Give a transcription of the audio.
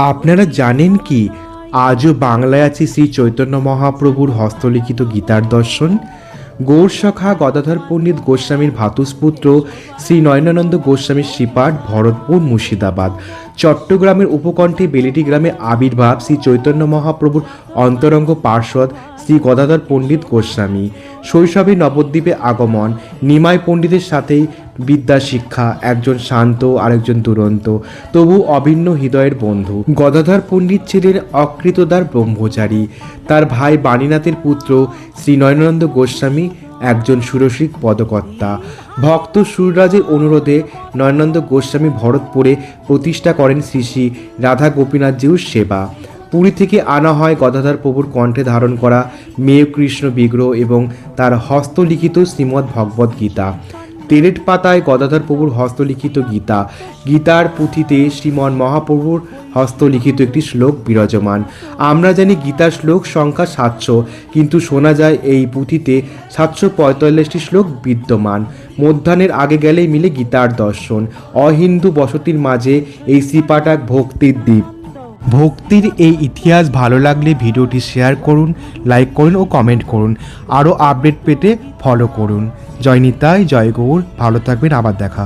আপনারা জানেন কি আজও বাংলায় আছে শ্রী চৈতন্য মহাপ্রভুর হস্তলিখিত গীতার দর্শন। গৌরসখা গদাধর পণ্ডিত গোস্বামীর ভ্রাতুষ্পুত্র শ্রী নয়নানন্দ গোস্বামীর শ্রীপাঠ ভরতপুর মুর্শিদাবাদ। চট্টগ্রামের উপকণ্ঠে বেলেটি গ্রামে আবির্ভাব শ্রী চৈতন্য মহাপ্রভুর অন্তরঙ্গ পার্ষদ শ্রী গদাধর পণ্ডিত গোস্বামী। শৈশবে নবদ্বীপে আগমন, নিমাই পণ্ডিতের সাথেই বিদ্যা শিক্ষা, একজন শান্ত আরেকজন দুরন্ত তবু অভিন্ন হৃদয়ের বন্ধু। গদাধর পণ্ডিত ছিলেন অকৃতদার ব্রহ্মচারী। তার ভাই বাণীনাথের পুত্র শ্রী নয়নানন্দ গোস্বামী একজন সুরসিক পদকর্তা। ভক্ত সুররাজের অনুরোধে নয়নানন্দ গোস্বামী ভরতপুরে প্রতিষ্ঠা করেন শ্রী শ্রী রাধা গোপীনাথজিউর সেবা। পুরী থেকে আনা হয় গদাধর প্রভুর কণ্ঠে ধারণ করা মেয় কৃষ্ণ বিগ্রহ এবং তার হস্তলিখিত শ্রীমদ্ ভগবদ্ গীতা। তেলেট পাতায় গদাধর প্রভুর হস্তলিখিত গীতা। গীতার পুঁথিতে শ্রীমন মহাপ্রভুর হস্তলিখিত একটি শ্লোক বিরাজমান। আমরা জানি গীতার শ্লোক সংখ্যা 700, কিন্তু শোনা যায় এই পুঁথিতে 745টি শ্লোক বিদ্যমান। মধ্যাহ্নের আগে গেলেই মিলে গীতার দর্শন। অহিন্দু বসতির মাঝে এই শ্রীপাঠ এক ভক্তির দ্বীপ। ভক্তির এই ইতিহাস ভালো লাগলে ভিডিওটি শেয়ার করুন, লাইক করুন ও কমেন্ট করুন। আরও আপডেট পেতে ফলো করুন। জয় নিতাই, জয় গৌর। ভালো থাকবেন, আবার দেখা।